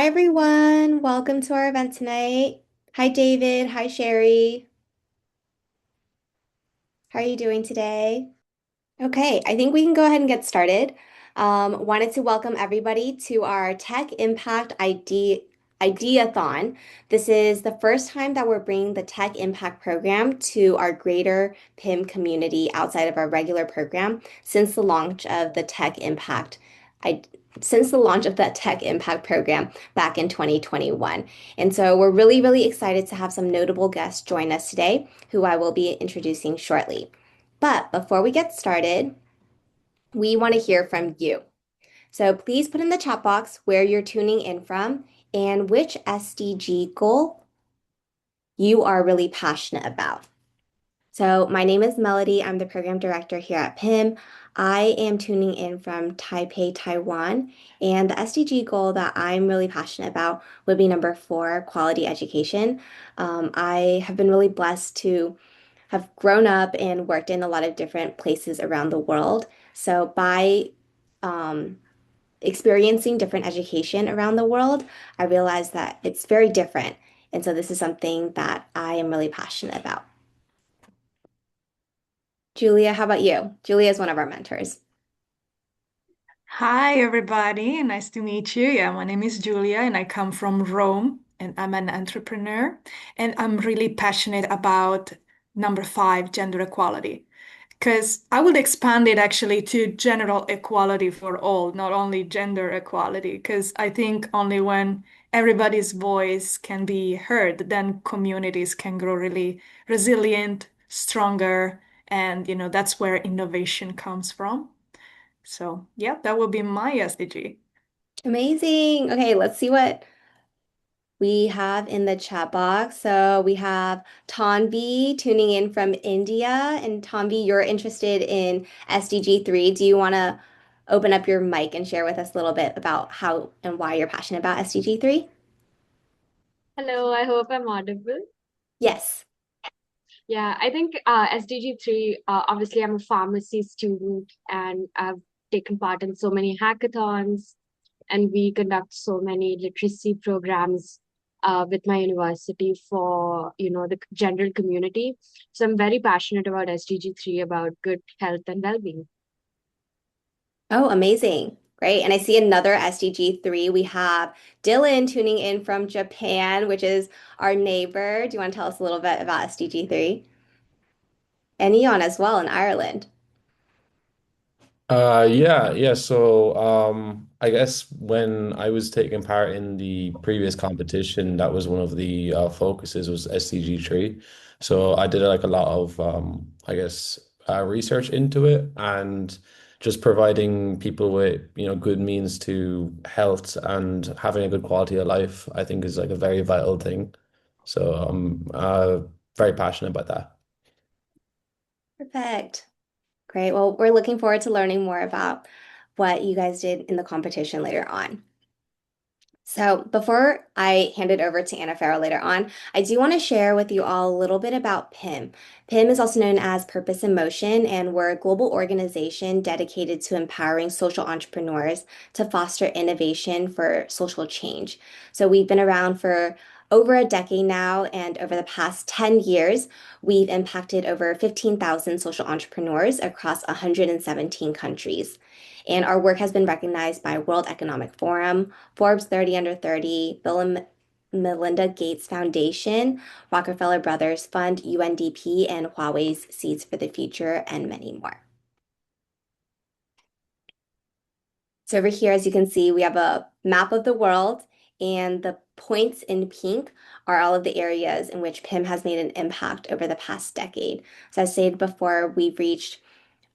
everyone. Welcome to our event tonight. Hi, David. Hi, Sherry. How are you doing today? Okay, I think we can go ahead and get started. Wanted to welcome everybody to our Ideathon. This is the first time that we're bringing the Tech Impact program to our greater PIM community outside of our regular program since the launch of the Tech Impact. I, since the launch of the Tech Impact program back in 2021. And so we're really, really excited to have some notable guests join us today, who I will be introducing shortly. But before we get started, we want to hear from you. So please put in the chat box where you're tuning in from and which SDG goal you are really passionate about. So my name is Melody. I'm the program director here at PIM. I am tuning in from Taipei, Taiwan, and the SDG goal that I'm really passionate about would be number 4, quality education. I have been really blessed to have grown up and worked in a lot of different places around the world. So by um, experiencing different education around the world, I realized that it's very different. And so this is something that I am really passionate about. Julia, how about you? Julia is one of our mentors. Hi, everybody. Nice to meet you. Yeah, my name is Julia and I come from Rome and I'm an entrepreneur and I'm really passionate about number 5, gender equality. Because I would expand it actually to general equality for all, not only gender equality. Because I think only when everybody's voice can be heard, then communities can grow really resilient, stronger, and that's where innovation comes from. So, yeah, that will be my SDG. Amazing. Okay, let's see what we have in the chat box. So we have Tanvi tuning in from India. And Tanvi, you're interested in SDG 3. Do you want to open up your mic and share with us a little bit about how and why you're passionate about SDG 3? Hello, I hope I'm audible. Yes. Yeah, I think SDG 3, obviously, I'm a pharmacy student and I've taken part in so many hackathons, and we conduct so many literacy programs with my university for, the general community. So I'm very passionate about SDG 3, about good health and well-being. Oh, amazing. Great. And I see another SDG 3. We have Dylan tuning in from Japan, which is our neighbor. Do you want to tell us a little bit about SDG 3? And Eon as well in Ireland. Yeah. So, I guess when I was taking part in the previous competition, that was one of the focuses was SDG 3. So I did like a lot of, I guess, research into it and just providing people with, good means to health and having a good quality of life, I think is like a very vital thing. So I'm very passionate about that. Perfect. Great. Well, we're looking forward to learning more about what you guys did in the competition later on. So before I hand it over to Anaphero later on, I do want to share with you all a little bit about PIM. PIM is also known as Purpose in Motion, and we're a global organization dedicated to empowering social entrepreneurs to foster innovation for social change. So we've been around for over a decade now, and over the past 10 years, we've impacted over 15,000 social entrepreneurs across 117 countries. And our work has been recognized by World Economic Forum, Forbes 30 Under 30, Bill and Melinda Gates Foundation, Rockefeller Brothers Fund, UNDP, and Huawei's Seeds for the Future, and many more. So over here, as you can see, we have a map of the world, and the points in pink are all of the areas in which PIM has made an impact over the past decade. So as I stated before, we've reached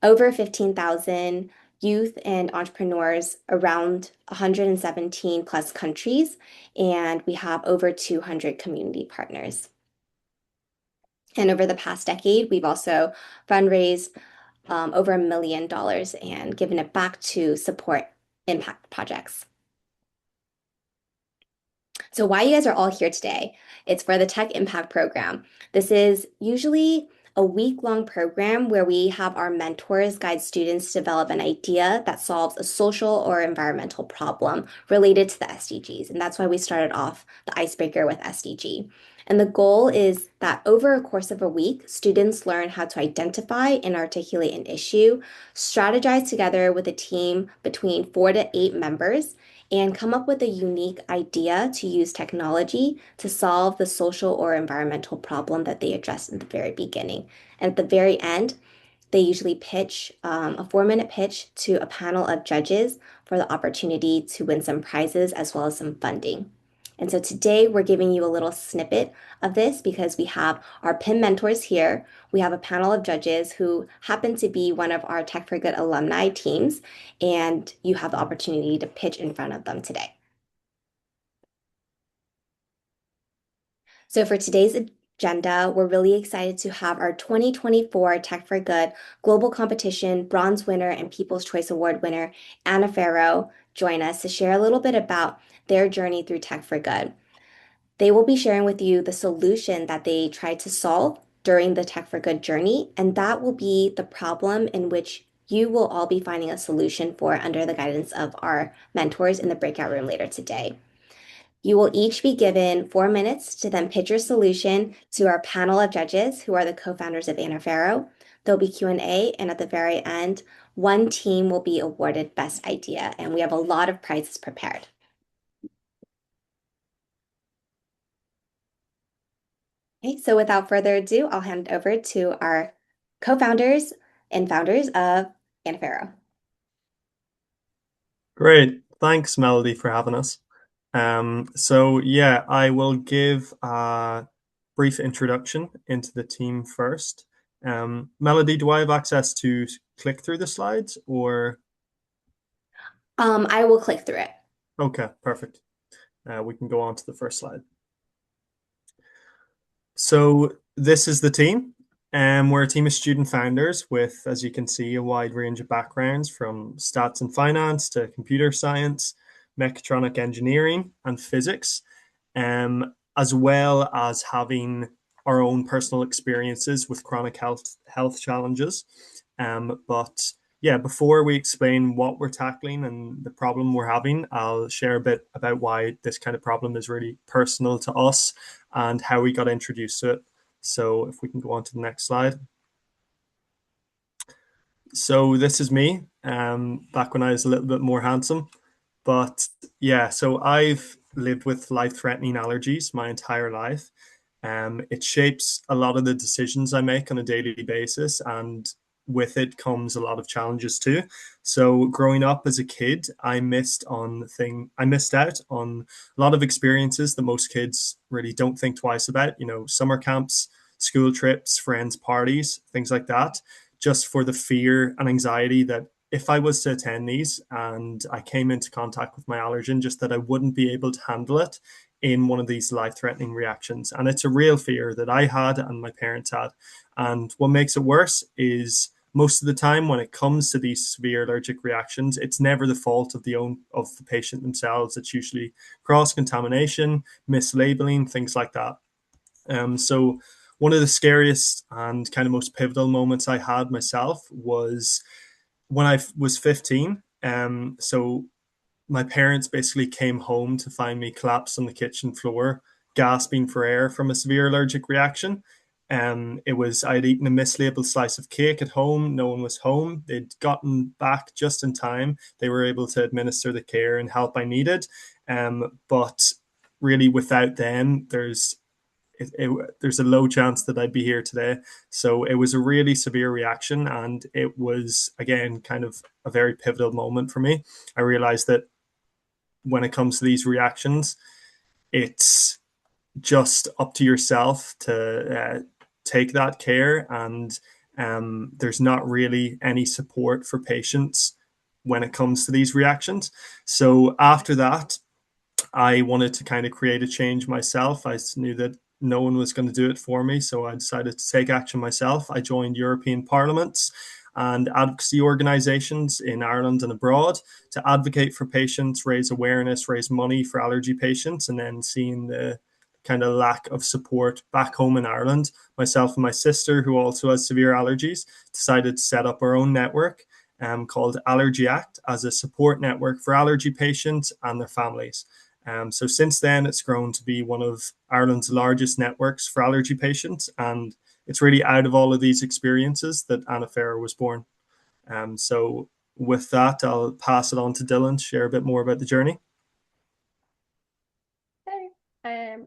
over 15,000 youth and entrepreneurs around 117 plus countries, and we have over 200 community partners. And over the past decade, we've also fundraised over $1 million and given it back to support impact projects. So why you guys are all here today? It's for the Tech Impact program. This is usually a week-long program where we have our mentors guide students to develop an idea that solves a social or environmental problem related to the SDGs. And that's why we started off the icebreaker with SDG. And the goal is that over a course of a week, students learn how to identify and articulate an issue, strategize together with a team between 4 to 8 members, and come up with a unique idea to use technology to solve the social or environmental problem that they addressed in the very beginning. And at the very end, they usually pitch a 4 minute pitch to a panel of judges for the opportunity to win some prizes as well as some funding. And so today we're giving you a little snippet of this because we have our PIM mentors here. We have a panel of judges who happen to be one of our Tech for Good alumni teams, and you have the opportunity to pitch in front of them today. So for today's agenda, we're really excited to have our 2024 Tech for Good Global Competition bronze winner and People's Choice Award winner, Anaphero, join us to share a little bit about their journey through Tech for Good. They will be sharing with you the solution that they tried to solve during the Tech for Good journey, and that will be the problem in which you will all be finding a solution for under the guidance of our mentors in the breakout room later today. You will each be given 4 minutes to then pitch your solution to our panel of judges who are the co-founders of Anaphero. There'll be Q&A, and at the very end, one team will be awarded Best Idea, and we have a lot of prizes prepared. Okay, so without further ado, I'll hand it over to our co-founders and founders of Anaphero. Great. Thanks, Melody, for having us. So yeah, I will give a brief introduction into the team first. Melody, do I have access to click through the slides or? I will click through it. Okay, perfect. We can go on to the first slide. So this is the team. We're a team of student founders with, as you can see, a wide range of backgrounds from stats and finance to computer science, mechatronic engineering, and physics, as well as having our own personal experiences with chronic health challenges. But yeah, before we explain what we're tackling and the problem we're having, I'll share a bit about why this kind of problem is really personal to us and how we got introduced to it. So if we can go on to the next slide. So this is me, back when I was a little bit more handsome. But yeah, so I've lived with life-threatening allergies my entire life. It shapes a lot of the decisions I make on a daily basis, and with it comes a lot of challenges too. So growing up as a kid, I missed out on a lot of experiences that most kids really don't think twice about. You know, summer camps, school trips, friends' parties, things like that, just for the fear and anxiety that if I was to attend these and I came into contact with my allergen, just that I wouldn't be able to handle it in one of these life-threatening reactions. And it's a real fear that I had and my parents had. And what makes it worse is most of the time when it comes to these severe allergic reactions, it's never the fault of the patient themselves. It's usually cross-contamination, mislabeling, things like that. So one of the scariest and kind of most pivotal moments I had myself was when I was 15. So my parents basically came home to find me collapsed on the kitchen floor, gasping for air from a severe allergic reaction. I'd eaten a mislabeled slice of cake at home. No one was home. They'd gotten back just in time. They were able to administer the care and help I needed. But really, without them, there's a low chance that I'd be here today. So it was a really severe reaction, and it was, again, kind of a very pivotal moment for me. I realized that when it comes to these reactions, it's just up to yourself to take that care, and there's not really any support for patients when it comes to these reactions. So after that, I wanted to kind of create a change myself. I knew that no one was going to do it for me, so I decided to take action myself. I joined European parliaments and advocacy organizations in Ireland and abroad to advocate for patients, raise awareness, raise money for allergy patients, and then seeing the kind of lack of support back home in Ireland, myself and my sister, who also has severe allergies, decided to set up our own network called Allergy Act as a support network for allergy patients and their families. So since then, it's grown to be one of Ireland's largest networks for allergy patients, and it's really out of all of these experiences that Anaphero was born. So with that, I'll pass it on to Dylan to share a bit more about the journey.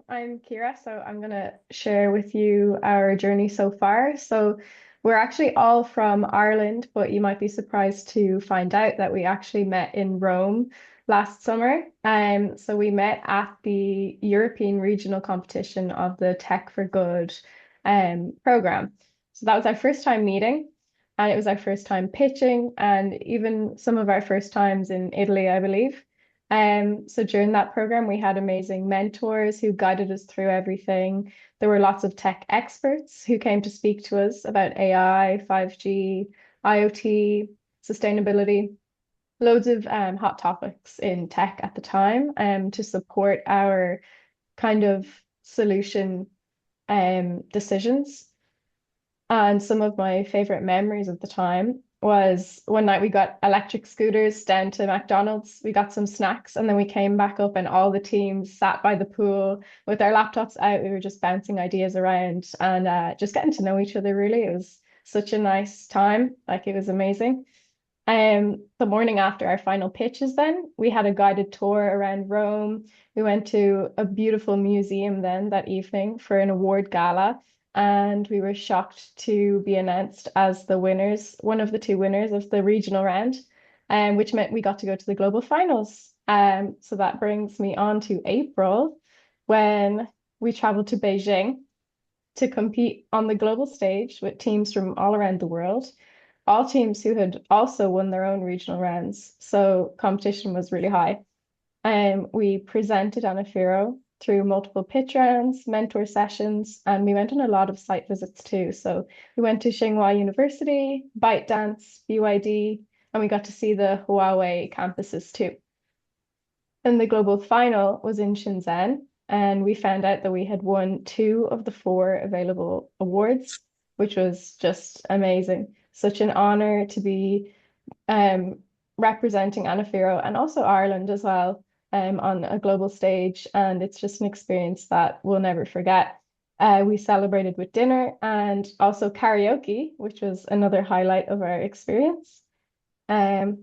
I'm Kira, so I'm going to share with you our journey so far. So we're actually all from Ireland, but you might be surprised to find out that we actually met in Rome last summer. So we met at the European regional competition of the Tech for Good program. So that was our first time meeting, and it was our first time pitching, and even some of our first times in Italy, I believe. So during that program, we had amazing mentors who guided us through everything. There were lots of tech experts who came to speak to us about AI, 5G, IoT, sustainability, loads of hot topics in tech at the time, to support our kind of solution decisions. And some of my favorite memories of the time was one night we got electric scooters down to McDonald's. We got some snacks and then we came back up and all the teams sat by the pool with our laptops out. We were just bouncing ideas around and just getting to know each other, really. It was such a nice time. Like, it was amazing. The morning after our final pitches, then we had a guided tour around Rome. We went to a beautiful museum then that evening for an award gala, and we were shocked to be announced as the winners, one of the two winners of the regional round, which meant we got to go to the global finals. So that brings me on to April, when we traveled to Beijing to compete on the global stage with teams from all around the world, all teams who had also won their own regional rounds. So competition was really high. We presented Anaphero through multiple pitch rounds, mentor sessions, and we went on a lot of site visits too. So we went to Tsinghua University, ByteDance, BYD, and we got to see the Huawei campuses too. And the global final was in Shenzhen, and we found out that we had won 2 of the 4 available awards, which was just amazing. Such an honor to be representing Anaphero and also Ireland as well on a global stage. And it's just an experience that we'll never forget. We celebrated with dinner and also karaoke, which was another highlight of our experience. Part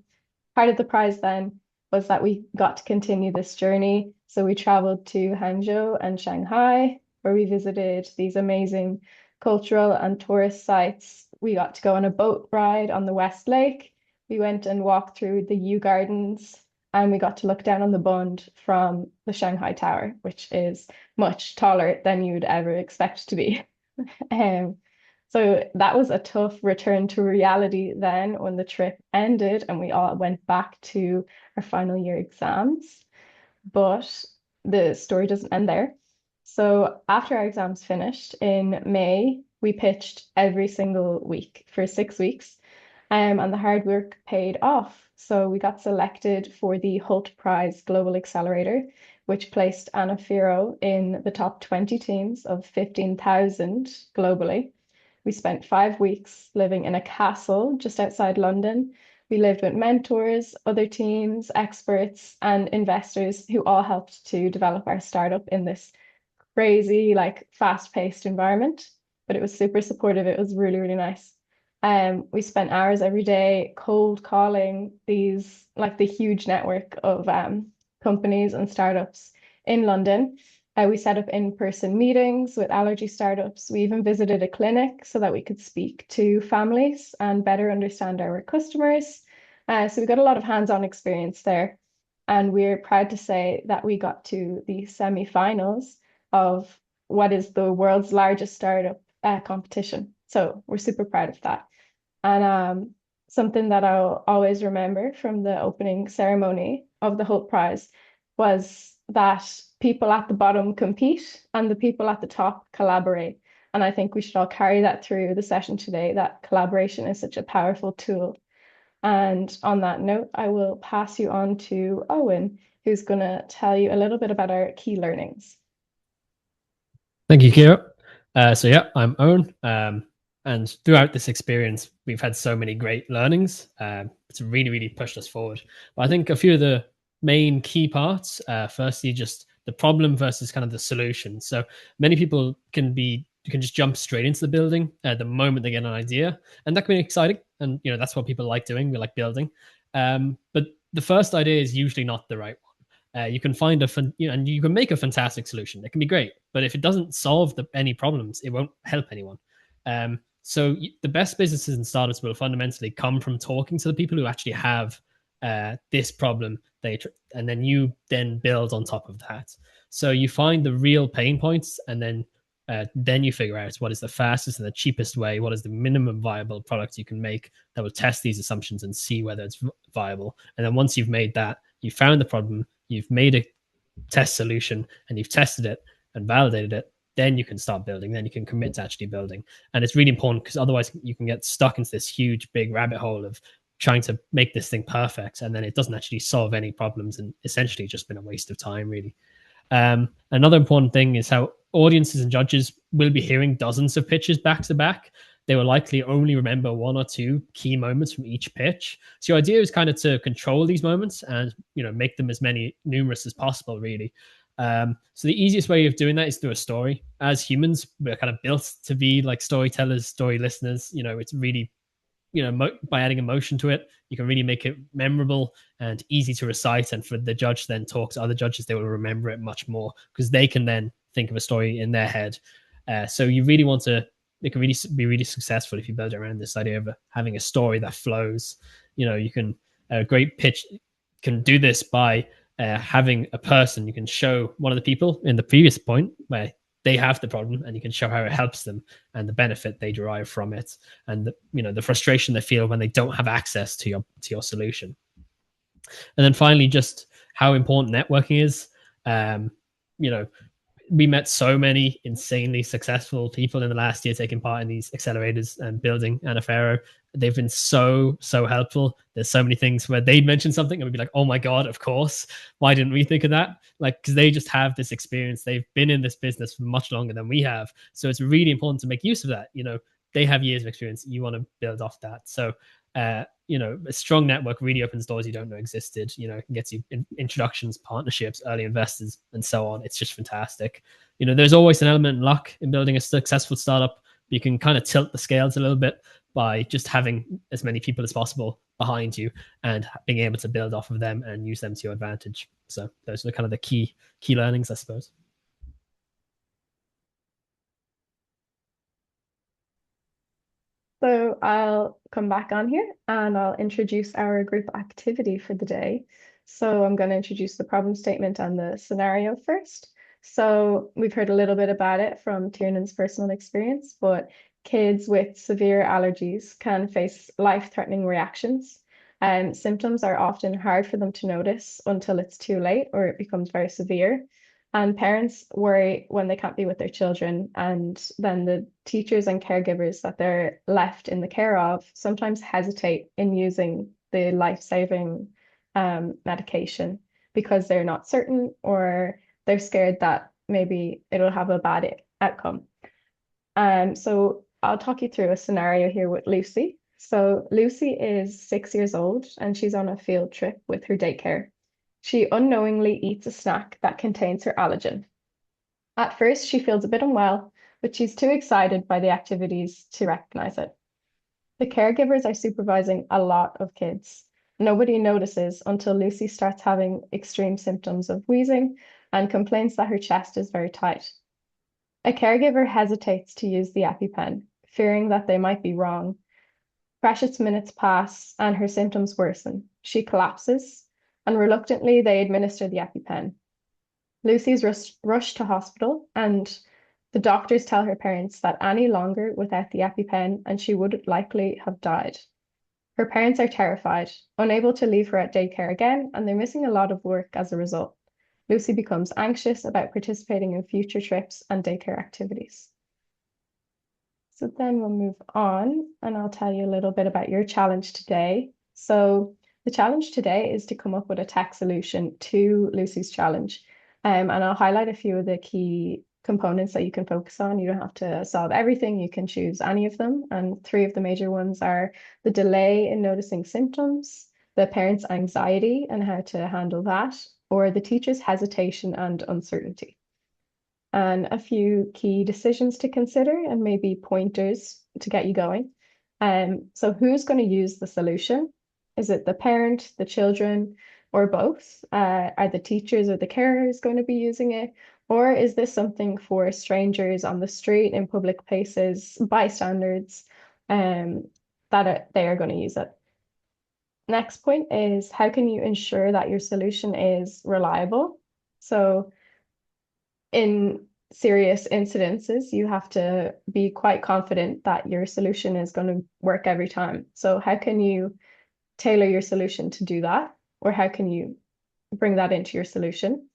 of the prize then was that we got to continue this journey. So we traveled to Hangzhou and Shanghai, where we visited these amazing cultural and tourist sites. We got to go on a boat ride on the West Lake. We went and walked through the Yew Gardens, and we got to look down on the Bund from the Shanghai Tower, which is much taller than you'd ever expect to be. So that was a tough return to reality then when the trip ended and we all went back to our final year exams. But the story doesn't end there. So after our exams finished in May, we pitched every single week for 6 weeks, and the hard work paid off. So we got selected for the Hult Prize Global Accelerator, which placed Anaphero in the top 20 teams of 15,000 globally. We spent 5 weeks living in a castle just outside London. We lived with mentors, other teams, experts, and investors who all helped to develop our startup in this crazy, like, fast-paced environment. But it was super supportive. It was really, really nice. We spent hours every day cold calling these, like, the huge network of companies and startups in London. We set up in-person meetings with allergy startups. We even visited a clinic so that we could speak to families and better understand our customers. So we got a lot of hands-on experience there. And we're proud to say that we got to the semi-finals of what is the world's largest startup competition. So we're super proud of that. And something that I'll always remember from the opening ceremony of the Hult Prize was that people at the bottom compete and the people at the top collaborate. And I think we should all carry that through the session today, that collaboration is such a powerful tool. And on that note, I will pass you on to Owen, who's going to tell you a little bit about our key learnings. Thank you, Kira. So yeah, I'm Owen. And throughout this experience, we've had so many great learnings. It's really, really pushed us forward. But I think a few of the main key parts, firstly, just the problem versus kind of the solution. So many people can just jump straight into the building the moment they get an idea, and that can be exciting. And that's what people like doing. We like building. But the first idea is usually not the right one. You can find and you can make a fantastic solution. It can be great, but if it doesn't solve any problems, it won't help anyone. So the best businesses and startups will fundamentally come from talking to the people who actually have this problem. And then you build on top of that. So you find the real pain points, and then you figure out what is the fastest and the cheapest way, what is the minimum viable product you can make that will test these assumptions and see whether it's viable. And then once you've made that, you found the problem, you've made a test solution, and you've tested it and validated it, then you can start building. Then you can commit to actually building. And it's really important, because otherwise you can get stuck into this huge, big rabbit hole of trying to make this thing perfect, and then it doesn't actually solve any problems, and essentially just been a waste of time, really. Another important thing is how audiences and judges will be hearing dozens of pitches back to back. They will likely only remember one or two key moments from each pitch. So your idea is kind of to control these moments and make them as numerous as possible, really. So the easiest way of doing that is through a story. As humans, we're kind of built to be like storytellers, story listeners. It's really by adding emotion to it, you can really make it memorable and easy to recite. And for the judge to then talk to other judges, they will remember it much more, because they can then think of a story in their head. So you really want to, it can really be really successful if you build around this idea of having a story that flows. You can, a great pitch can do this by having a person, you can show one of the people in the previous point where they have the problem, and you can show how it helps them and the benefit they derive from it, and the frustration they feel when they don't have access to your solution. And then finally, just how important networking is. We met so many insanely successful people in the last year taking part in these accelerators and building Anaphero. They've been so helpful. There's so many things where they'd mention something and we'd be like, oh my God, of course. Why didn't we think of that? Like, because they just have this experience. They've been in this business for much longer than we have. So it's really important to make use of that. They have years of experience. You want to build off that. So a strong network really opens doors you don't know existed. It gets you introductions, partnerships, early investors, and so on. It's just fantastic. There's always an element of luck in building a successful startup. You can kind of tilt the scales a little bit by just having as many people as possible behind you and being able to build off of them and use them to your advantage. So those are kind of the key learnings, I suppose. So I'll come back on here and I'll introduce our group activity for the day. So I'm going to introduce the problem statement and the scenario first. So we've heard a little bit about it from Tiernan's personal experience, but kids with severe allergies can face life-threatening reactions. Symptoms are often hard for them to notice until it's too late or it becomes very severe. And parents worry when they can't be with their children, and then the teachers and caregivers that they're left in the care of sometimes hesitate in using the life-saving medication because they're not certain, or they're scared that maybe it'll have a bad outcome. So I'll talk you through a scenario here with Lucy. So Lucy is 6 years old and she's on a field trip with her daycare. She unknowingly eats a snack that contains her allergen. At first, she feels a bit unwell, but she's too excited by the activities to recognize it. The caregivers are supervising a lot of kids. Nobody notices until Lucy starts having extreme symptoms of wheezing and complains that her chest is very tight. A caregiver hesitates to use the EpiPen, fearing that they might be wrong. Precious minutes pass and her symptoms worsen. She collapses, and reluctantly they administer the EpiPen. Lucy's rushed to hospital, and the doctors tell her parents that any longer without the EpiPen and she would likely have died. Her parents are terrified, unable to leave her at daycare again, and they're missing a lot of work as a result. Lucy becomes anxious about participating in future trips and daycare activities. So then we'll move on, and I'll tell you a little bit about your challenge today. So the challenge today is to come up with a tech solution to Lucy's challenge. And I'll highlight a few of the key components that you can focus on. You don't have to solve everything. You can choose any of them. And three of the major ones are the delay in noticing symptoms, the parent's anxiety and how to handle that, or the teacher's hesitation and uncertainty. And a few key decisions to consider and maybe pointers to get you going. So who's going to use the solution? Is it the parent, the children, or both? Are the teachers or the carers going to be using it? Or is this something for strangers on the street, in public places, bystanders, they are going to use it? Next point is, how can you ensure that your solution is reliable? So in serious incidences, you have to be quite confident that your solution is going to work every time. So how can you tailor your solution to do that? Or how can you bring that into your solution?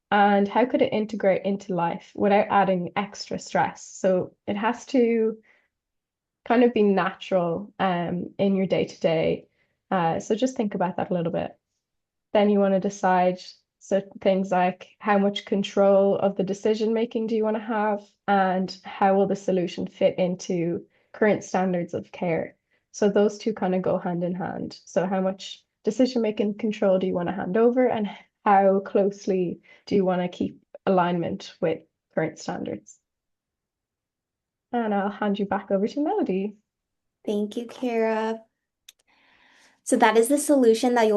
And how could it integrate into life without adding extra stress? So it has to kind of be natural in your day-to-day. So just think about that a little bit. Then you want to decide certain things like how much control of the decision making do you want to have, and how will the solution fit into current standards of care. So those two kind of go hand in hand. So how much decision making control do you want to hand over, and how closely do you want to keep alignment with current standards? And I'll hand you back over to Melody. Thank you, Kara. So that is the solution that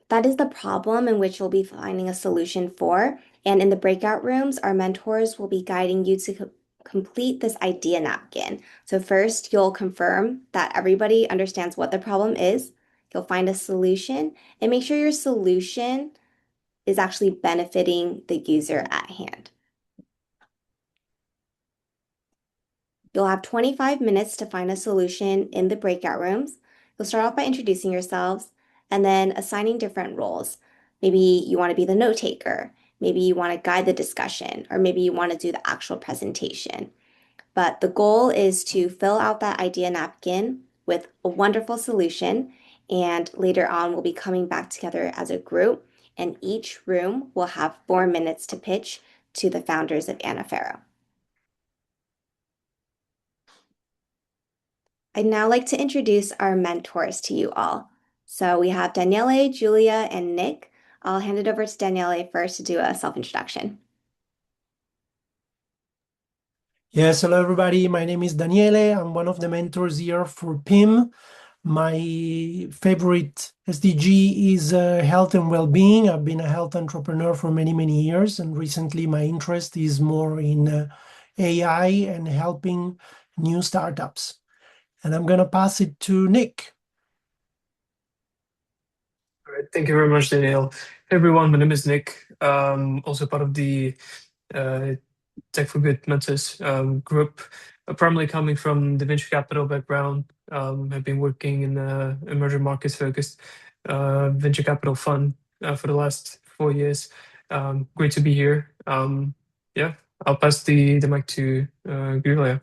that is the problem in which you'll be finding a solution for. And in the breakout rooms, our mentors will be guiding you to complete this idea napkin. So first, you'll confirm that everybody understands what the problem is. You'll find a solution and make sure your solution is actually benefiting the user at hand. You'll have 25 minutes to find a solution in the breakout rooms. You'll start off by introducing yourselves and then assigning different roles. Maybe you want to be the note taker. Maybe you want to guide the discussion, or maybe you want to do the actual presentation. But the goal is to fill out that idea napkin with a wonderful solution. And later on, we'll be coming back together as a group, and each room will have 4 minutes to pitch to the founders of Anaphero. I'd now like to introduce our mentors to you all. So we have Daniele, Julia, and Nick. I'll hand it over to Daniele first to do a self-introduction. Yes, hello everybody. My name is Daniele. I'm one of the mentors here for PIM. My favorite SDG is health and well-being. I've been a health entrepreneur for many, many years, and recently my interest is more in AI and helping new startups. And I'm going to pass it to Nick. All right, thank you very much, Danielle. Hey everyone, my name is Nick. Also part of the Tech for Good mentors group, primarily coming from the venture capital background. I've been working in the emerging markets focused venture capital fund for the last 4 years. Great to be here. Yeah, I'll pass the mic to Julia.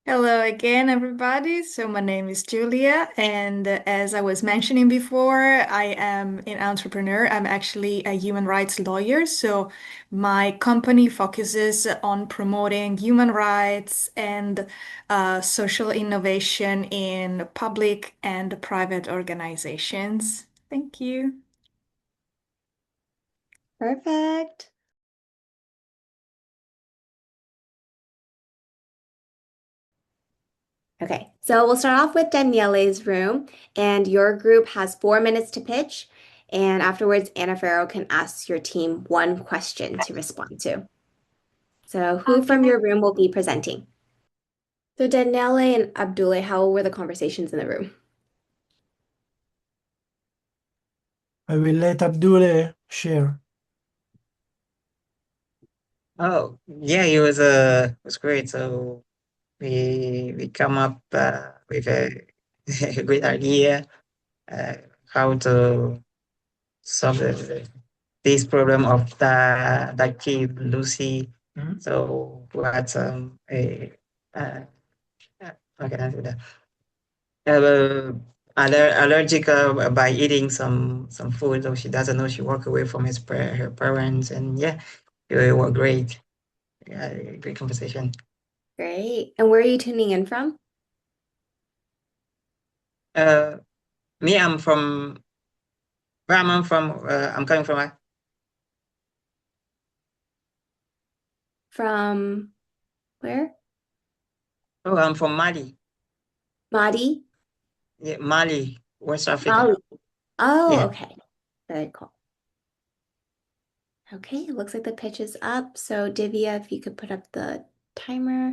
Hello again, everybody. So my name is Julia, and as I was mentioning before, I am an entrepreneur. I'm actually a human rights lawyer. So my company focuses on promoting human rights and social innovation in public and private organizations. Thank you. Perfect. Okay, so we'll start off with Daniele's room, and your group has 4 minutes to pitch, and afterwards, Anaphero can ask your team one question to respond to. So who from your room will be presenting? So Daniele and Abdullah, how were the conversations in the room? I will let Abdul share. Oh, yeah, it was great. So we come up with a, a great idea how to solve this problem of that kid Lucy. So who had some how can I do that? Allergic by eating some food, so she doesn't know she walked away from her parents, and yeah, You were great. Yeah, great conversation. Great. And where are you tuning in from? Uh, Me, I'm from where I'm from. I'm coming from. From where? Oh, I'm from Mali. Madi? Yeah, Mali, West Africa. Mali. Oh, Yeah. okay. Very cool. Okay, it looks like the pitch is up. So Divya, if you could put up the timer,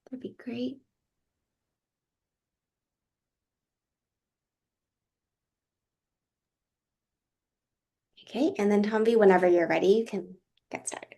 that'd be great. Okay, and then Tombi, whenever you're ready, you can get started.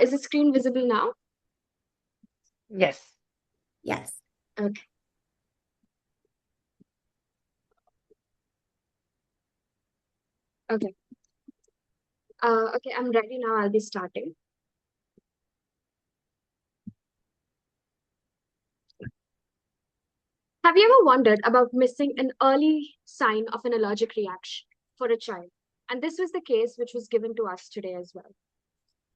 Is the screen visible now? Yes. Yes. Okay. Okay. Okay, I'm ready now. I'll be starting. Have you ever wondered about missing an early sign of an allergic reaction for a child? And this was the case which was given to us today as well.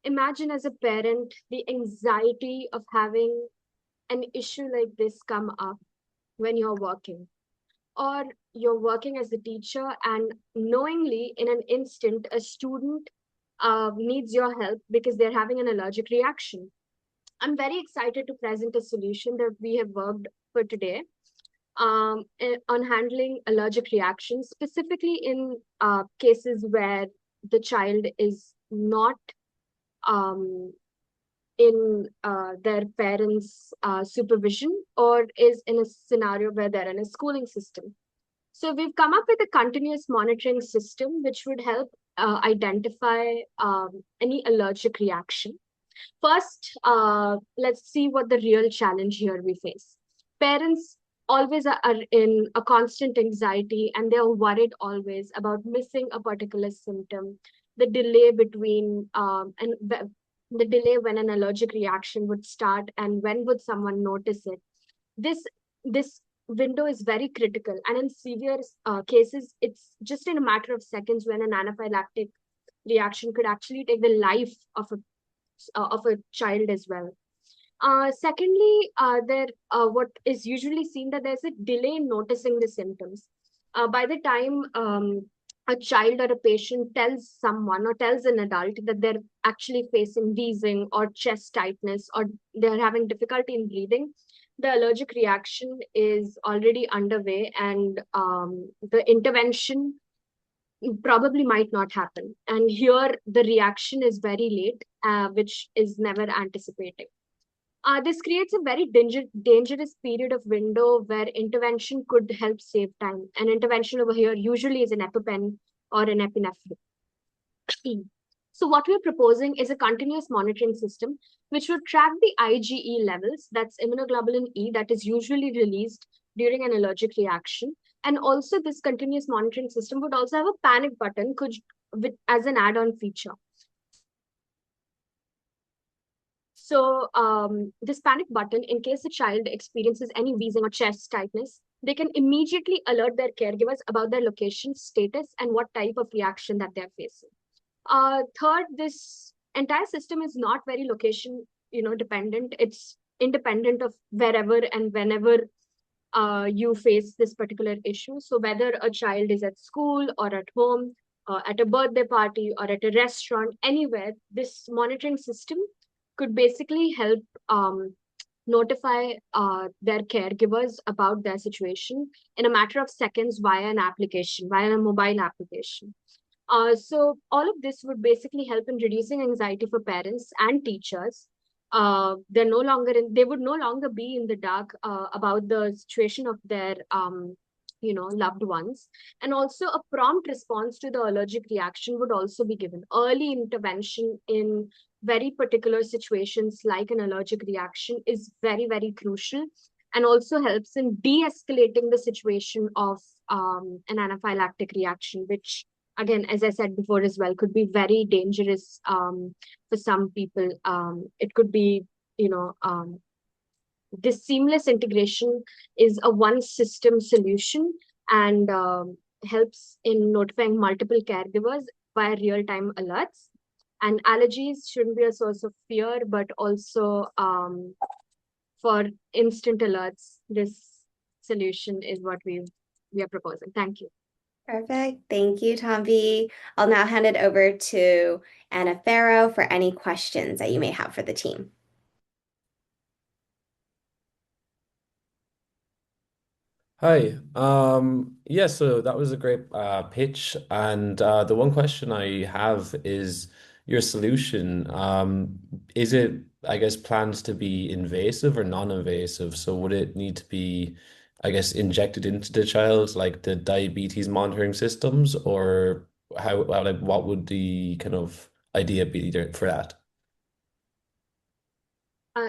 Imagine as a parent the anxiety of having an issue like this come up when you're working, or you're working as a teacher and knowingly in an instant a student needs your help because they're having an allergic reaction. I'm very excited to present a solution that we have worked for today on handling allergic reactions, specifically in cases where the child is not um, in their parents' supervision or is in a scenario where they're in a schooling system. So we've come up with a continuous monitoring system which would help identify any allergic reaction. First, let's see what the real challenge here we face. Parents always are in a constant anxiety and they're worried always about missing a particular symptom, the delay between the delay when an allergic reaction would start and when would someone notice it. This window is very critical, and in severe cases, it's just in a matter of seconds when an anaphylactic reaction could actually take the life of a child as well. Secondly, there what is usually seen that there's a delay in noticing the symptoms. By the time a child or a patient tells someone or tells an adult that they're actually facing wheezing or chest tightness or they're having difficulty in breathing, the allergic reaction is already underway, and the intervention probably might not happen. And here the reaction is very late, which is never anticipated. This creates a very dangerous period of window where intervention could help save time. An intervention over here usually is an EpiPen or an epinephrine. So what we're proposing is a continuous monitoring system which would track the IgE levels, that's immunoglobulin E, that is usually released during an allergic reaction. And also this continuous monitoring system would also have a panic button as an add-on feature. So this panic button, in case a child experiences any wheezing or chest tightness, they can immediately alert their caregivers about their location, status, and what type of reaction that they're facing. Third, this entire system is not very location, dependent. It's independent of wherever and whenever you face this particular issue. So whether a child is at school or at home, at a birthday party or at a restaurant, anywhere, this monitoring system could basically help notify their caregivers about their situation in a matter of seconds via an application, via a mobile application. So all of this would basically help in reducing anxiety for parents and teachers. They would no longer be in the dark about the situation of their loved ones. And also a prompt response to the allergic reaction would also be given. Early intervention in very particular situations like an allergic reaction is very, very crucial, and also helps in de-escalating the situation of an anaphylactic reaction, which again, as I said before as well, could be very dangerous for some people. It could be, you know, this seamless integration is a one system solution, and helps in notifying multiple caregivers via real time alerts. And allergies shouldn't be a source of fear, but also for instant alerts, this solution is what we are proposing. Thank you. Perfect. Thank you, Tombi. I'll now hand it over to Anaphero for any questions that you may have for the team. Hi. Yeah, so that was a great pitch. And the one question I have is your solution. Is it, I guess, planned to be invasive or non-invasive? So would it need to be, I guess, injected into the child, like the diabetes monitoring systems, or like, what would the kind of idea be there for that?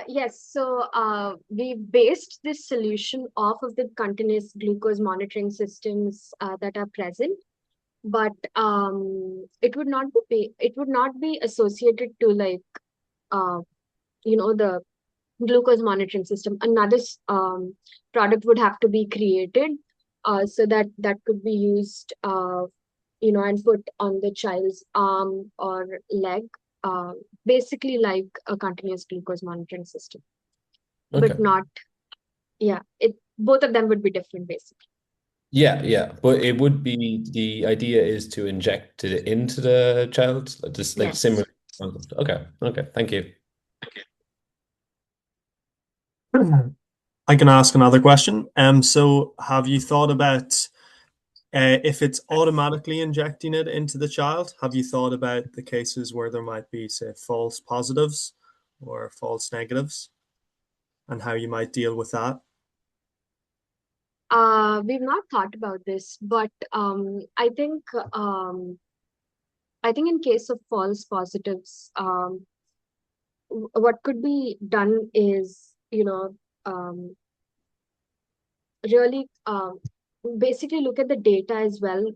Yes, so we based this solution off of the continuous glucose monitoring systems that are present, but it would not be associated to like uh, the glucose monitoring system. Another product would have to be created, so that could be used, and put on the child's arm or leg, uh, basically like a continuous glucose monitoring system, but Okay. not, yeah, it both of them would be different basically. Yeah, yeah, but it would be the idea is to inject it into the child, just like Yes. similar concept. Okay, okay, thank you. I can ask another question. So have you thought about if it's automatically injecting it into the child? Have you thought about the cases where there might be, say, false positives or false negatives, and how you might deal with that? We've not thought about this, but I think in case of false positives, what could be done is, really basically look at the data as well,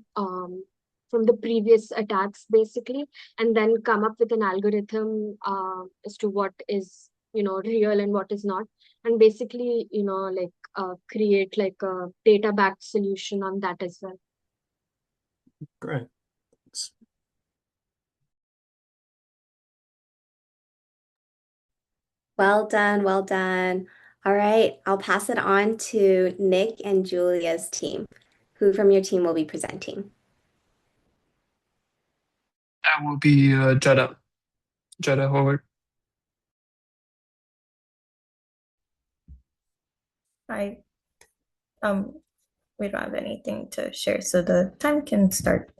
from the previous attacks basically, and then come up with an algorithm as to what is, real and what is not, and basically, like create like a data backed solution on that as well. Great. Well done, well done. All right, I'll pass it on to Nick and Julia's team. Who from your team will be presenting? That will be Jada Howard. Hi. We don't have anything to share, so the time can start.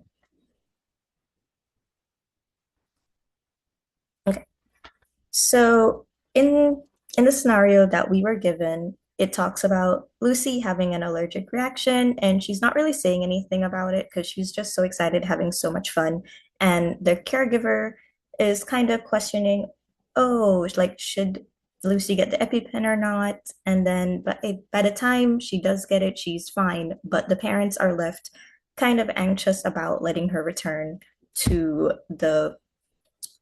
Okay. So in the scenario that we were given, it talks about Lucy having an allergic reaction, and she's not really saying anything about it because she's just so excited, having so much fun. And the caregiver is kind of questioning, oh, like, should Lucy get the EpiPen or not? And then, but by the time she does get it, she's fine. But the parents are left kind of anxious about letting her return to the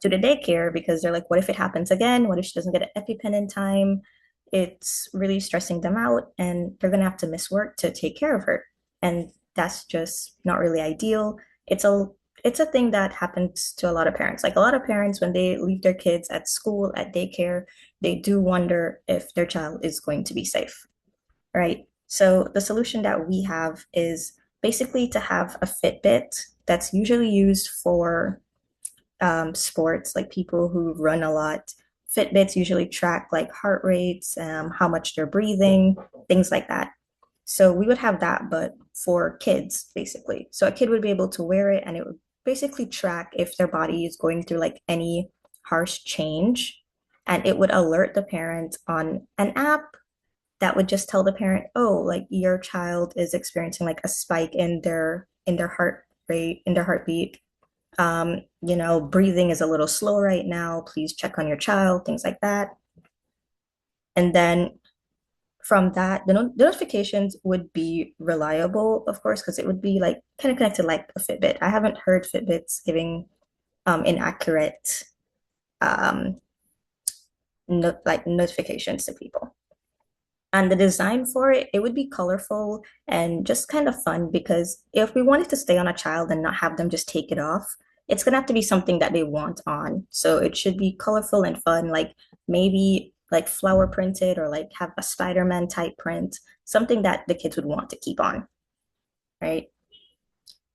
daycare because they're like, what if it happens again? What if she doesn't get an EpiPen in time? It's really stressing them out, and they're gonna have to miss work to take care of her. And that's just not really ideal. It's a thing that happens to a lot of parents. Like a lot of parents, when they leave their kids at school, at daycare, they do wonder if their child is going to be safe, right? So the solution that we have is basically to have a Fitbit that's usually used for sports, like people who run a lot. Fitbits usually track like heart rates, how much they're breathing, things like that. So we would have that, but for kids, basically. So a kid would be able to wear it, and it would basically track if their body is going through like any harsh change. And it would alert the parent on an app that would just tell the parent, oh, like your child is experiencing like a spike in their heart rate, in their heartbeat, breathing is a little slow right now. Please check on your child, things like that. And then from that, the notifications would be reliable, of course, because it would be like kind of connected like a Fitbit. I haven't heard Fitbits giving inaccurate um, notifications to people. And the design for it, it would be colorful and just kind of fun because if we wanted to stay on a child and not have them just take it off, it's gonna have to be something that they want on. So it should be colorful and fun, like maybe like flower printed or like have a Spider-Man type print, something that the kids would want to keep on, right?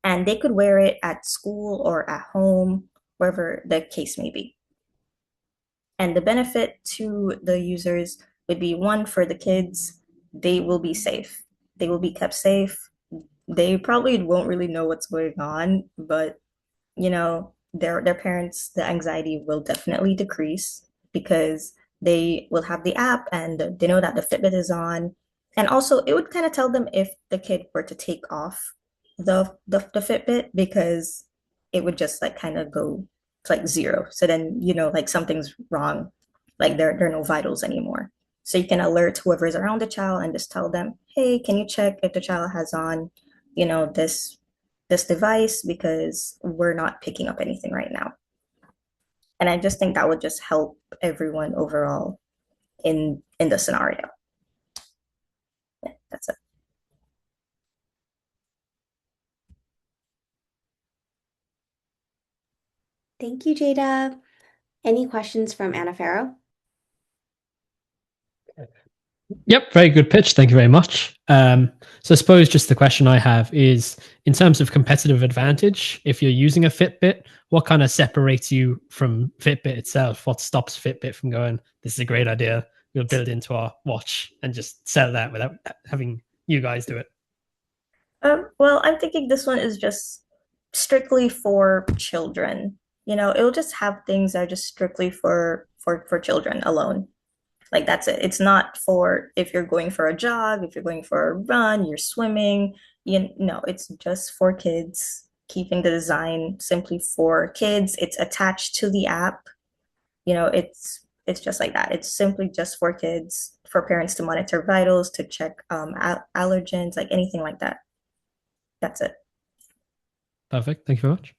And they could wear it at school or at home, wherever the case may be. And the benefit to the users would be one for the kids, they will be safe. They will be kept safe. They probably won't really know what's going on, but their parents, the anxiety will definitely decrease because they will have the app and they know that the Fitbit is on. And also it would kind of tell them if the kid were to take off the Fitbit because it would just like kind of go to like zero. So then like something's wrong, like there are no vitals anymore. So you can alert whoever is around the child and just tell them, hey, can you check if the child has on, this device because we're not picking up anything right now. And I just think that would just help everyone overall in the scenario. Yeah, that's it. Thank you, Jada. Any questions from Anaphero? Yep, very good pitch. Thank you very much. So I suppose just the question I have is, in terms of competitive advantage, if you're using a Fitbit, what kind of separates you from Fitbit itself? What stops Fitbit from going, this is a great idea, we'll build it into our watch and just sell that without having you guys do it? Well, I'm thinking this one is just strictly for children. It'll just have things that are just strictly for children alone. Like that's it. It's not for if you're going for a jog, if you're going for a run, you're swimming. It's just for kids. Keeping the design simply for kids. It's attached to the app. It's just like that. It's simply just for kids, for parents to monitor vitals, to check allergens, like anything like that. That's it. Perfect. Thank you very much.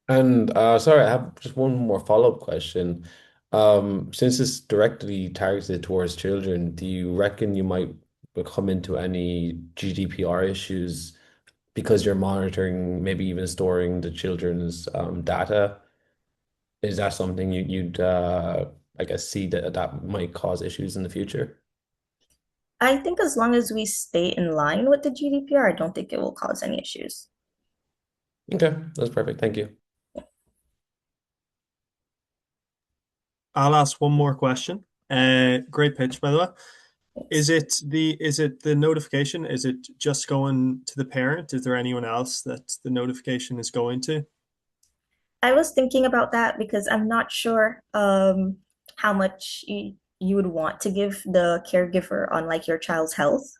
And sorry, I have just one more follow-up question. Since it's directly targeted towards children, do you reckon you might come into any GDPR issues because you're monitoring, maybe even storing the children's data? Is that something you'd I guess see that might cause issues in the future? I think as long as we stay in line with the GDPR, I don't think it will cause any issues. Okay, that's perfect. Thank you. I'll ask one more question. Great pitch, by the way. Is it the notification? Is it just going to the parent? Is there anyone else that the notification is going to? I was thinking about that because I'm not sure how much you would want to give the caregiver on like your child's health.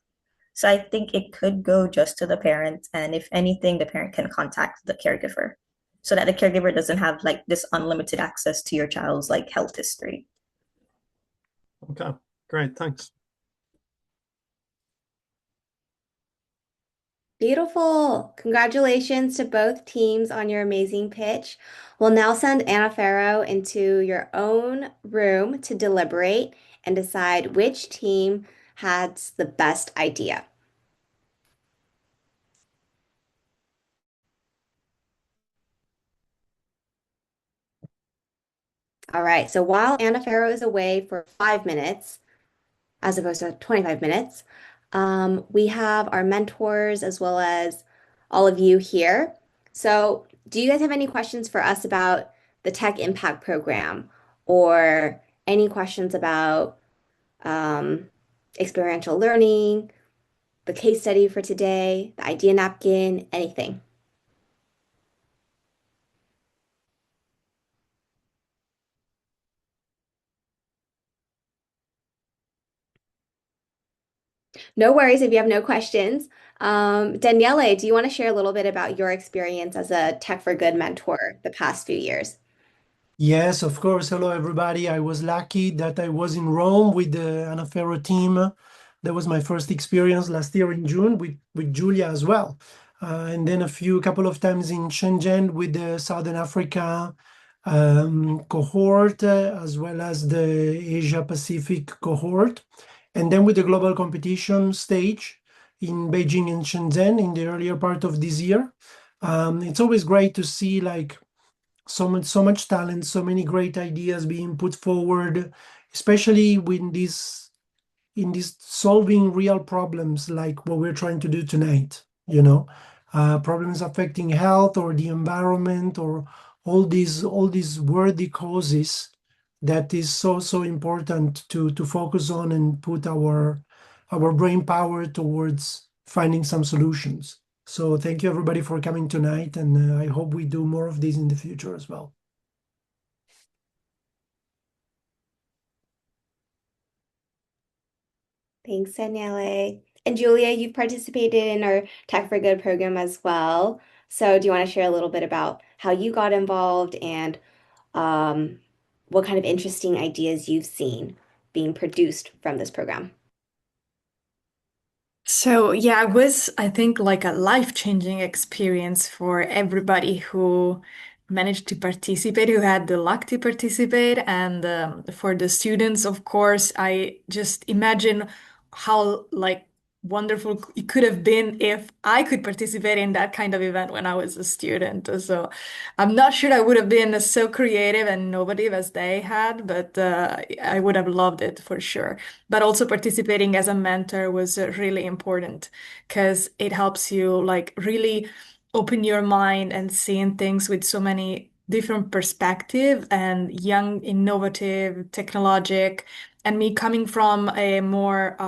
So I think it could go just to the parent, and if anything, the parent can contact the caregiver so that the caregiver doesn't have like this unlimited access to your child's like health history. Okay, great, thanks. Beautiful. Congratulations to both teams on your amazing pitch. We'll now send Anna Farrow into your own room to deliberate and decide which team has the best idea. All right, so while Anna Farrow is away for 5 minutes, as opposed to 25 minutes, we have our mentors as well as all of you here. So, do you guys have any questions for us about the Tech Impact Program or any questions about experiential learning, the case study for today, the idea napkin, anything? No worries if you have no questions. Daniele, do you want to share a little bit about your experience as a Tech for Good mentor the past few years? Yes, of course. Hello, everybody. I was lucky that I was in Rome with the Anaphero team. That was my first experience last year in June with Julia as well. And then couple of times in Shenzhen with the Southern Africa cohort, as well as the Asia Pacific cohort. And then with the global competition stage in Beijing and Shenzhen in the earlier part of this year. It's always great to see like so much talent, so many great ideas being put forward, especially when this solving real problems like what we're trying to do tonight, problems affecting health or the environment or all these worthy causes that is so important to focus on and put our brain power towards finding some solutions. So thank you everybody for coming tonight, and I hope we do more of these in the future as well. Thanks, Daniele. And Julia, you've participated in our Tech for Good program as well. So do you want to share a little bit about how you got involved and um, what kind of interesting ideas you've seen being produced from this program? So, yeah, it was, I think, like a life-changing experience for everybody who managed to participate, who had the luck to participate. And for the students, of course, I just imagine how like wonderful it could have been if I could participate in that kind of event when I was a student. So I'm not sure I would have been so creative and innovative as they had, but I would have loved it for sure. But also participating as a mentor was really important because it helps you like really open your mind and seeing things with so many different perspective and young, innovative, technologic. And me coming from a more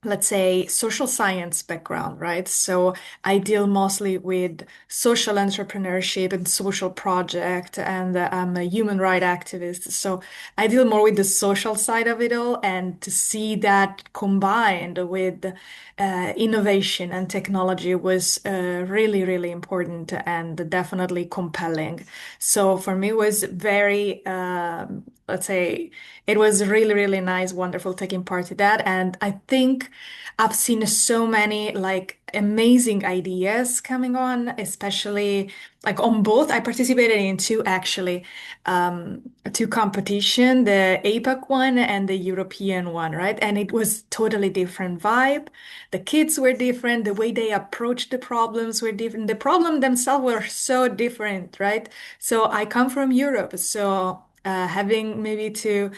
let's say social science background, right? So I deal mostly with social entrepreneurship and social project, and I'm a human right activist. So I deal more with the social side of it all, and to see that combined with innovation and technology was really, really important and definitely compelling. So for me, it was very, let's say, it was really, really nice, wonderful taking part in that. And I think I've seen so many like amazing ideas coming on, especially like on both. I participated in two actually, two competition, the APAC one and the European one, right? And it was totally different vibe. The kids were different, the way they approached the problems were different. The problem themselves were so different, right? So I come from Europe, so having maybe to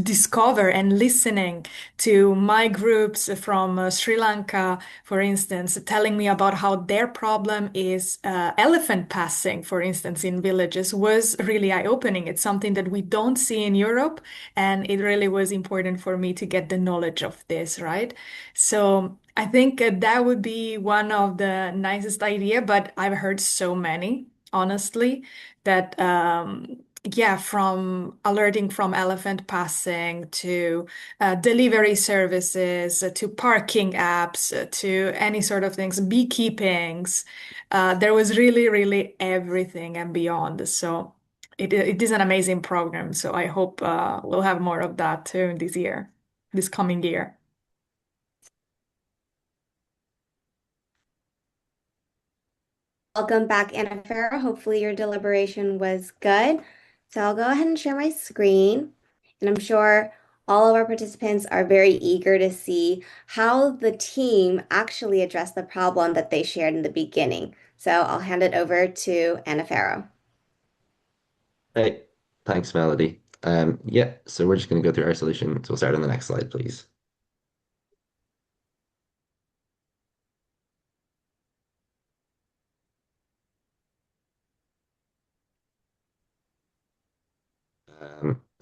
discover and listening to my groups from Sri Lanka, for instance, telling me about how their problem is elephant passing, for instance, in villages was really eye-opening. It's something that we don't see in Europe, and it really was important for me to get the knowledge of this, right? So I think that would be one of the nicest idea, but I've heard so many, honestly, that yeah, from alerting from elephant passing to delivery services to parking apps to any sort of things, beekeepings. There was really, really everything and beyond. So it is an amazing program. So I hope we'll have more of that too this year, this coming year. Welcome back, Anaphero. Hopefully your deliberation was good. So I'll go ahead and share my screen. And I'm sure all of our participants are very eager to see how the team actually addressed the problem that they shared in the beginning. So I'll hand it over to Anaphero. Hey, thanks, Melody. Yeah, so we're just going to go through our solution. So we'll start on the next slide, please.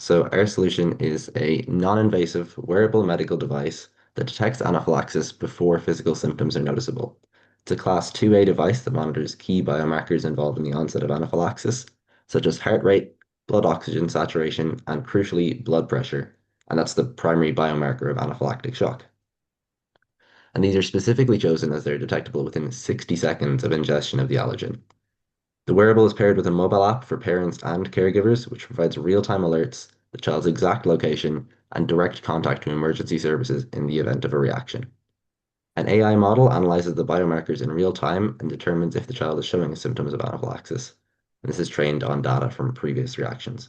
So our solution is a non-invasive wearable medical device that detects anaphylaxis before physical symptoms are noticeable. It's a class 2A device that monitors key biomarkers involved in the onset of anaphylaxis, such as heart rate, blood oxygen saturation, and crucially, blood pressure. and that's the primary biomarker of anaphylactic shock. And these are specifically chosen as they're detectable within 60 seconds of ingestion of the allergen. The wearable is paired with a mobile app for parents and caregivers, which provides real-time alerts, the child's exact location, and direct contact to emergency services in the event of a reaction. An AI model analyzes the biomarkers in real time and determines if the child is showing symptoms of anaphylaxis. This is trained on data from previous reactions.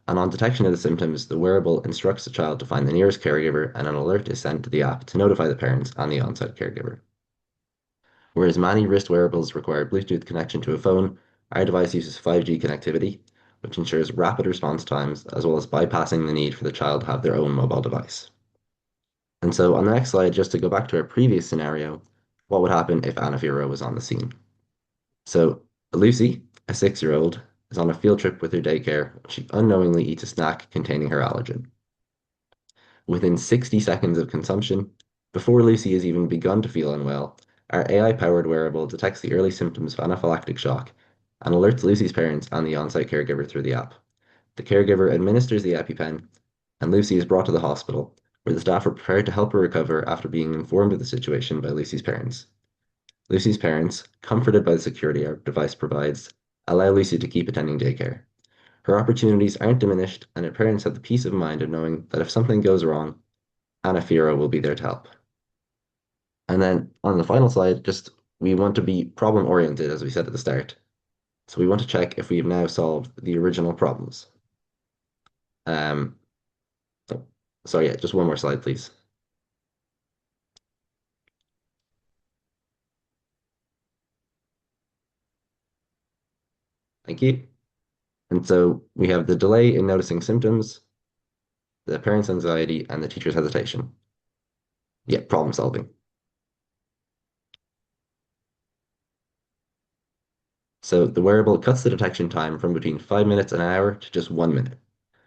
And on detection of the symptoms, the wearable instructs the child to find the nearest caregiver, and an alert is sent to the app to notify the parents and the on-site caregiver. Whereas many wrist wearables require Bluetooth connection to a phone, our device uses 5G connectivity, which ensures rapid response times as well as bypassing the need for the child to have their own mobile device. And so on the next slide, just to go back to our previous scenario, what would happen if Anaphero was on the scene? So Lucy, a 6-year-old, is on a field trip with her daycare when she unknowingly eats a snack containing her allergen. Within 60 seconds of consumption, before Lucy has even begun to feel unwell, our AI-powered wearable detects the early symptoms of anaphylactic shock and alerts Lucy's parents and the on-site caregiver through the app. The caregiver administers the EpiPen, and Lucy is brought to the hospital, where the staff are prepared to help her recover after being informed of the situation by Lucy's parents. Lucy's parents, comforted by the security our device provides, allow Lucy to keep attending daycare. Her opportunities aren't diminished, and her parents have the peace of mind of knowing that if something goes wrong, Anaphero will be there to help. And then on the final slide, just we want to be problem oriented, as we said at the start. So we want to check if we've now solved the original problems. Um, so yeah, just one more slide, please. Thank you. And so we have the delay in noticing symptoms, the parent's anxiety, and the teacher's hesitation. Yeah, problem solving. So the wearable cuts the detection time from between 5 minutes and an hour to just 1 minute.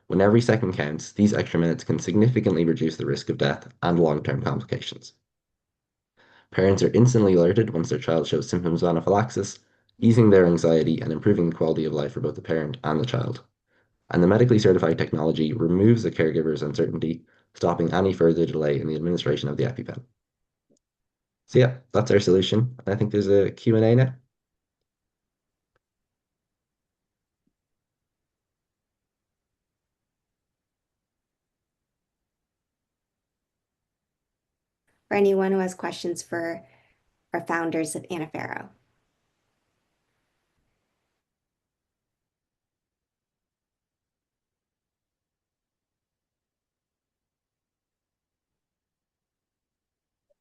When every second counts, these extra minutes can significantly reduce the risk of death and long-term complications. Parents are instantly alerted once their child shows symptoms of anaphylaxis, easing their anxiety and improving the quality of life for both the parent and the child. And the medically certified technology removes the caregiver's uncertainty, stopping any further delay in the administration of the EpiPen. So yeah, that's our solution. I think there's a Q&A now. For anyone who has questions for our founders of Anaphero.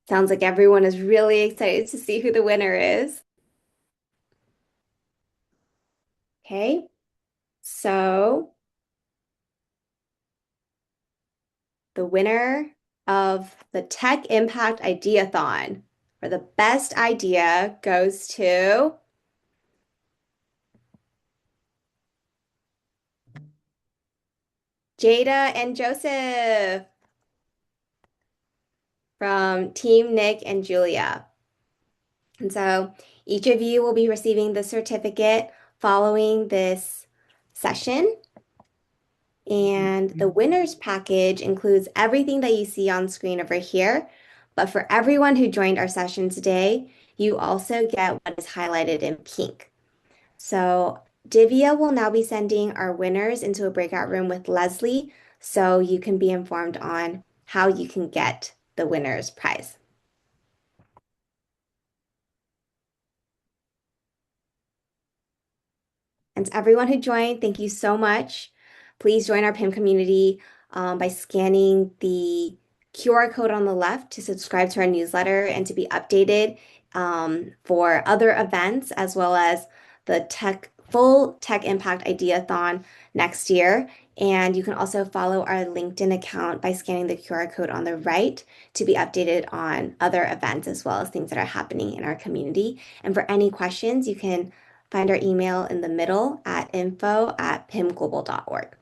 Sounds like everyone is really excited to see who the winner is. Okay, so the winner of the TechImpact Ideathon for the best idea goes to Jada and Joseph from Team Nick and Julia. And so each of you will be receiving the certificate following this session. And the winner's package includes everything that you see on screen over here. But for everyone who joined our session today, you also get what is highlighted in pink. So Divya will now be sending our winners into a breakout room with Leslie so you can be informed on how you can get the winner's prize. And to everyone who joined, thank you so much. Please join our PIM community by scanning the QR code on the left to subscribe to our newsletter and to be updated for other events, as well as the full TechImpact Ideathon next year. And you can also follow our LinkedIn account by scanning the QR code on the right to be updated on other events, as well as things that are happening in our community. And for any questions, you can find our email in the middle at info@pimglobal.org.